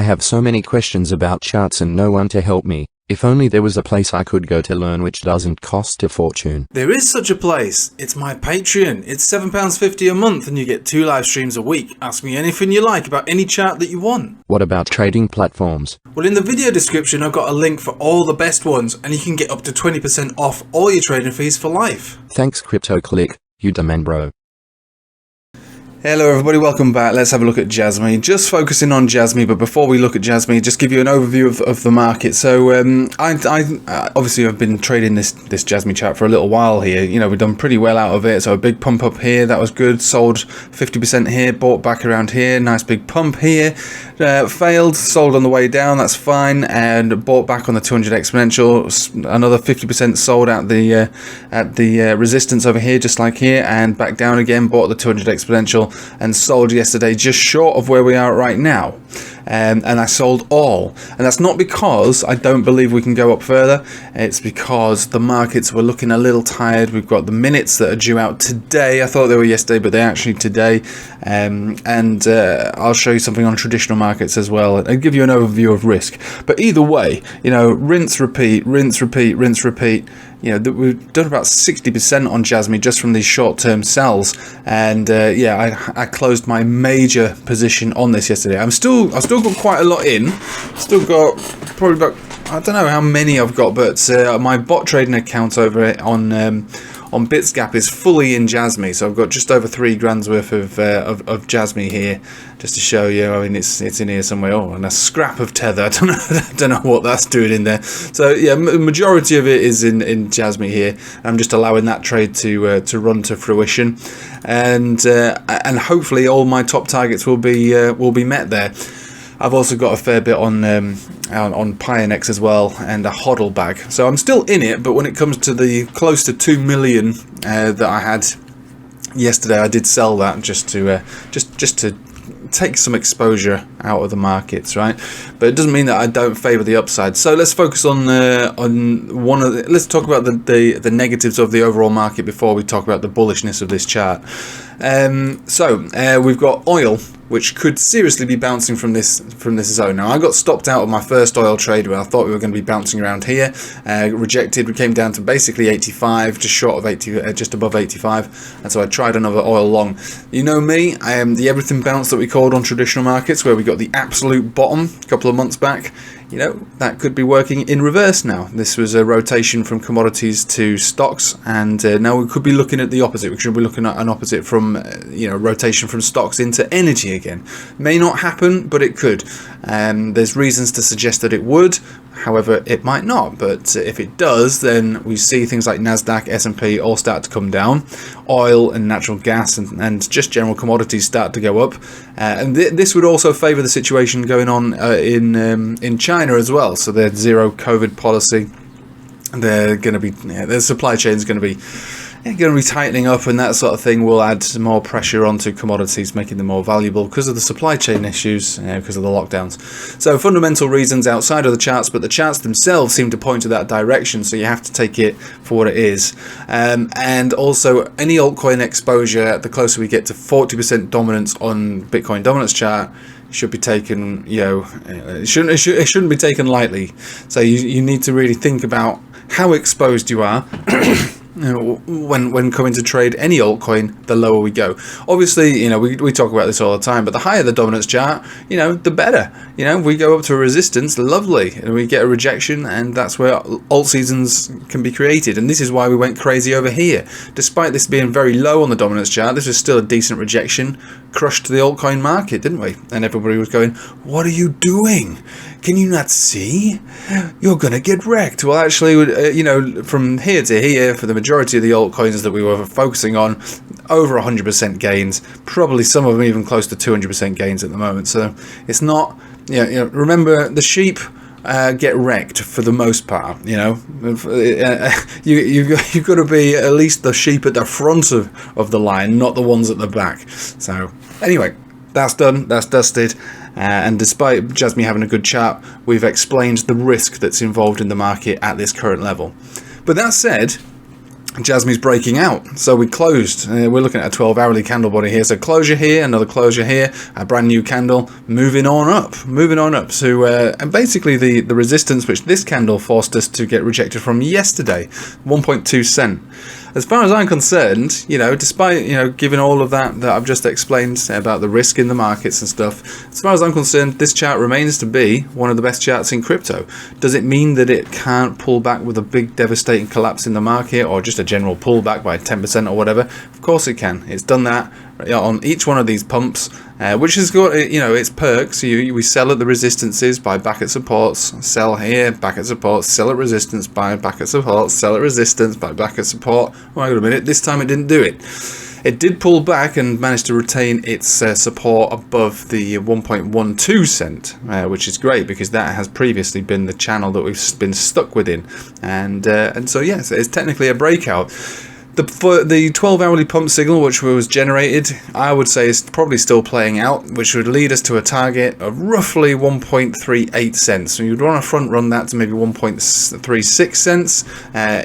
I have so many questions about charts and no one to help me. If only there was a place I could go to learn which doesn't cost a fortune. There is such a place. It's my Patreon. It's £7.50 a month and you get 2 live streams a week. Ask me anything you like about any chart that you want. What about trading platforms? Well, in the video description I've got a link for all the best ones and you can get up to 20% off all your trading fees for life. Thanks CryptoClick, you the man bro. Hello everybody, welcome back. Let's have a look at JASMY. Just focusing on JASMY, but before we look at JASMY, just give you an overview of the market. So I obviously have been trading this JASMY chart for a little while here. You know, we've done pretty well out of it. So a big pump up here, that was good. Sold 50% here, bought back around here. Nice big pump here. Failed, sold on the way down, that's fine, and bought back on the 200 exponential. Another 50% sold at the resistance over here, just like here, and back down again. Bought the 200 exponential. And sold yesterday just short of where we are right now, and I sold all, and that's not because I don't believe we can go up further. It's because the markets were looking a little tired. We've got the minutes that are due out today. I thought they were yesterday, but they're actually today, and I'll show you something on traditional markets as well and give you an overview of risk. But either way, you know, rinse, repeat, rinse, repeat, rinse, repeat. You know, we've done about 60% on JASMY just from these short-term sells, and yeah, I closed my major position on this yesterday. I've still got quite a lot in. Still got probably about, I don't know how many I've got, but my bot trading account over on Bitsgap is fully in JASMY, so I've got just over 3 grand's worth of JASMY here, just to show you. I mean, it's in here somewhere. Oh, and a scrap of tether. I don't know what that's doing in there. So yeah, majority of it is in JASMY here. I'm just allowing that trade to run to fruition, and hopefully all my top targets will be met there. I've also got a fair bit on Pionex as well, and a hodl bag. So I'm still in it, but when it comes to the close to 2 million that I had yesterday, I did sell that just to take some exposure out of the markets, right? But it doesn't mean that I don't favour the upside. So let's focus on one of let's talk about the negatives of the overall market before we talk about the bullishness of this chart. We've got oil, which could seriously be bouncing from this zone. Now, I got stopped out of my first oil trade where I thought we were going to be bouncing around here. Rejected. We came down to basically 85, just short of 80, just above 85, and so I tried another oil long. You know me, I am the everything bounce that we called on traditional markets, where we got the absolute bottom a couple of months back. You know, that could be working in reverse now. This was a rotation from commodities to stocks, and now we could be looking at the opposite. We should be looking at an opposite from, rotation from stocks into energy again. May not happen, but it could. There's reasons to suggest that it would. However, it might not, but if it does, then we see things like NASDAQ, S&P all start to come down. Oil and natural gas and just general commodities start to go up. And this would also favour the situation going on in China as well. So their zero COVID policy, they're going to be, their supply chain is going to be tightening up, and that sort of thing will add some more pressure onto commodities, making them more valuable because of the supply chain issues, because of the lockdowns. So fundamental reasons outside of the charts, but the charts themselves seem to point to that direction, so you have to take it for what it is. And also, any altcoin exposure, the closer we get to 40% dominance on Bitcoin dominance chart, should be taken, it shouldn't be taken lightly. So you need to really think about how exposed you are. When coming to trade any altcoin, the lower we go. Obviously, we talk about this all the time, but the higher the dominance chart, the better. We go up to a resistance, lovely, and we get a rejection, and that's where alt seasons can be created. And this is why we went crazy over here. Despite this being very low on the dominance chart, this was still a decent rejection, crushed the altcoin market, didn't we? And everybody was going, "What are you doing? Can you not see? You're gonna get wrecked." Well, actually, from here to here, for the majority of the altcoins that we were focusing on, over 100% gains, probably some of them even close to 200% gains at the moment. So it's not, remember, the sheep get wrecked for the most part. You've got to be at least the sheep at the front of the line, not the ones at the back. So anyway, that's done, that's dusted. And despite JASMY having a good chart, we've explained the risk that's involved in the market at this current level. But that said, JASMY's breaking out, so we closed. We're looking at a 12 hourly candle body here, so closure here, another closure here, a brand new candle, moving on up. So and basically the resistance which this candle forced us to get rejected from yesterday, 1.2 cent. As far as I'm concerned, you know, despite, you know, given all of that I've just explained about the risk in the markets and stuff, as far as I'm concerned, this chart remains to be one of the best charts in crypto. Does it mean that it can't pull back with a big devastating collapse in the market, or just a general pullback by 10% or whatever? Of course it can. It's done that on each one of these pumps, which has got, you know, its perks. We sell at the resistances, buy back at supports, sell here, back at supports, sell at resistance, buy back at supports, sell at resistance, buy back at support. Wait a minute, this time it didn't do it. It did pull back and managed to retain its support above the 1.12 cent, which is great because that has previously been the channel that we've been stuck within, and so yes, it's technically a breakout. The 12 hourly pump signal which was generated, I would say, is probably still playing out, which would lead us to a target of roughly 1.38 cents. So you'd want to front run that to maybe 1.36 cents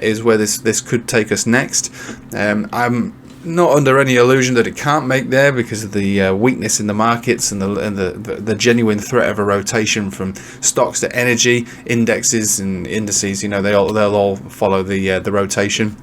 is where this could take us next. I'm not under any illusion that it can't make there because of the weakness in the markets and the genuine threat of a rotation from stocks to energy, indexes and indices. You know, they'll all follow the rotation.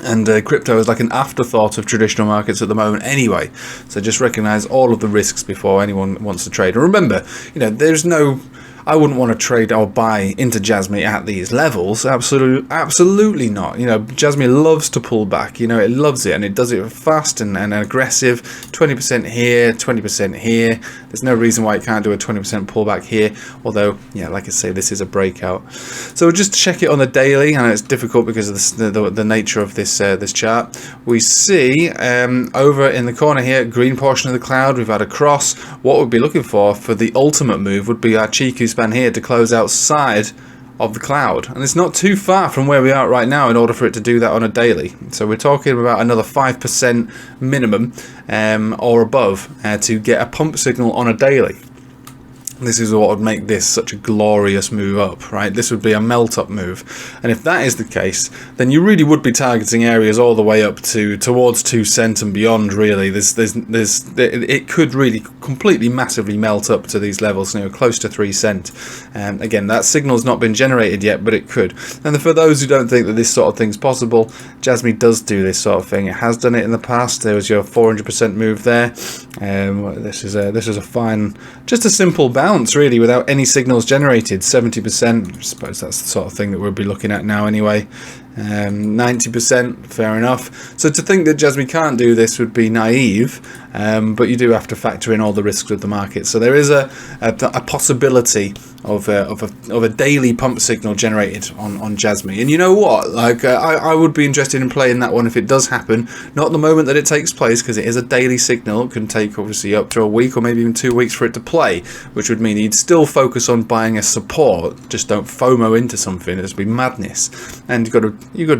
And crypto is like an afterthought of traditional markets at the moment anyway. So just recognize all of the risks before anyone wants to trade. And remember, you know, I wouldn't want to trade or buy into JASMY at these levels. Absolutely not. You know, JASMY loves to pull back. You know, it loves it, and it does it fast and aggressive. 20% here, 20% here. There's no reason why it can't do a 20% pullback here. Although, yeah, like I say, this is a breakout. So we'll just check it on the daily. I know it's difficult because of the nature of this chart. We see over in the corner here, green portion of the cloud, we've had a cross. What we'd be looking for the ultimate move would be our Chiku span here to close outside of the cloud, and it's not too far from where we are right now in order for it to do that on a daily. So we're talking about another 5% minimum or above to get a pump signal on a daily. This is what would make this such a glorious move up, right? This would be a melt up move, and if that is the case, then you really would be targeting areas all the way up to towards 2 cent and beyond. Really, it could really completely massively melt up to these levels, you know, close to 3 cent. Again, that signal's not been generated yet, but it could. And for those who don't think that this sort of thing's possible, JASMY does do this sort of thing. It has done it in the past. There was your 400% move there. This is a fine, just a simple bounce really without any signals generated. 70%, I suppose that's the sort of thing that we'll be looking at now anyway. 90%, fair enough. So to think that JASMY can't do this would be naive, but you do have to factor in all the risks of the market. So there is a possibility of a daily pump signal generated on JASMY. And you know what? Like I would be interested in playing that one if it does happen. Not the moment that it takes place, because it is a daily signal. It can take obviously up to a week or maybe even 2 weeks for it to play, which would mean you'd still focus on buying a support. Just don't FOMO into something. It'd be madness. And you've got to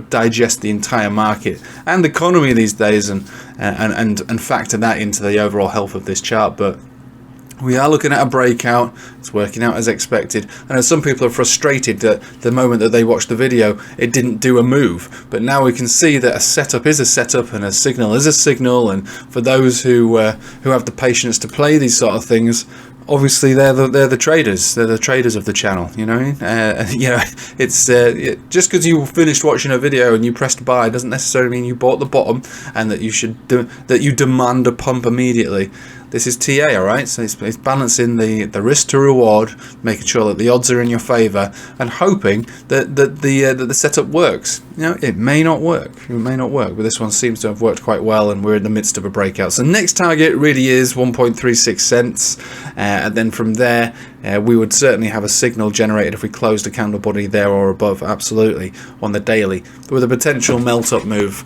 digest the entire market and economy these days and factor that into the overall health of this chart. But we are looking at a breakout. It's working out as expected. I know some people are frustrated that the moment that they watched the video, it didn't do a move. But now we can see that a setup is a setup and a signal is a signal. And for those who have the patience to play these sort of things, obviously they're the traders. They're the traders of the channel. You know, it's just because you finished watching a video and you pressed buy doesn't necessarily mean you bought the bottom and that you demand a pump immediately. This is TA, alright? So it's balancing the risk to reward, making sure that the odds are in your favour, and hoping that the setup works. You know, it may not work. It may not work, but this one seems to have worked quite well, and we're in the midst of a breakout. So next target really is 1.36 cents, and then from there we would certainly have a signal generated if we closed a candle body there or above, absolutely, on the daily, with a potential melt up move.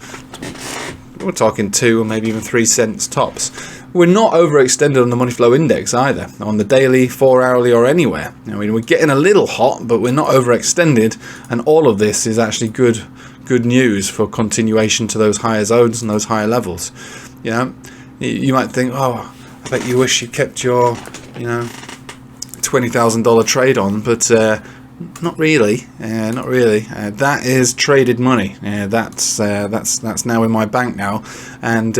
We're talking 2 or maybe even 3 cents tops. We're not overextended on the money flow index either, on the daily, 4 hourly or anywhere. I mean, we're getting a little hot, but we're not overextended, and all of this is actually good news for continuation to those higher zones and those higher levels. You know, you might think, oh, I bet you wish you kept your, $20,000 trade on, but Not really, not really. That is traded money. That's now in my bank now, and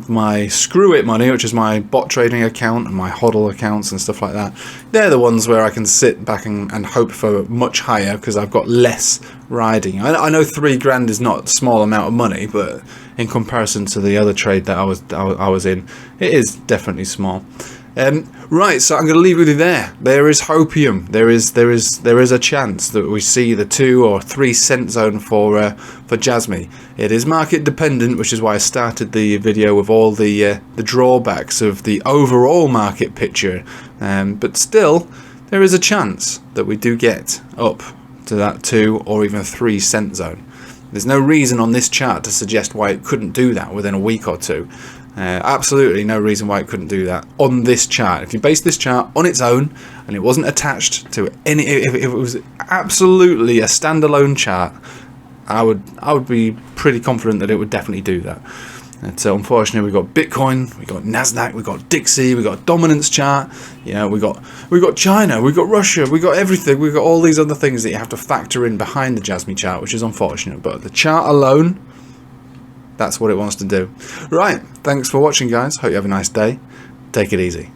my Screw It money, which is my bot trading account and my HODL accounts and stuff like that. They're the ones where I can sit back and hope for much higher because I've got less riding. I know 3 grand is not a small amount of money, but in comparison to the other trade that I was in, it is definitely small. Right, so I'm going to leave with you there. There is hopium. There is a chance that we see the 2 or 3 cent zone for JASMY. It is market dependent, which is why I started the video with all the drawbacks of the overall market picture. But still, there is a chance that we do get up to that 2 or even 3 cent zone. There's no reason on this chart to suggest why it couldn't do that within a week or two. Absolutely no reason why it couldn't do that on this chart. If you base this chart on its own and it wasn't attached to any, if it was absolutely a standalone chart, I would be pretty confident that it would definitely do that. And so unfortunately, we've got Bitcoin, we've got Nasdaq, we've got Dixie, we've got dominance chart. You know, we've got China, we've got Russia, we've got everything. We've got all these other things that you have to factor in behind the JASMY chart, which is unfortunate. But the chart alone, that's what it wants to do. Right, thanks for watching, guys. Hope you have a nice day. Take it easy.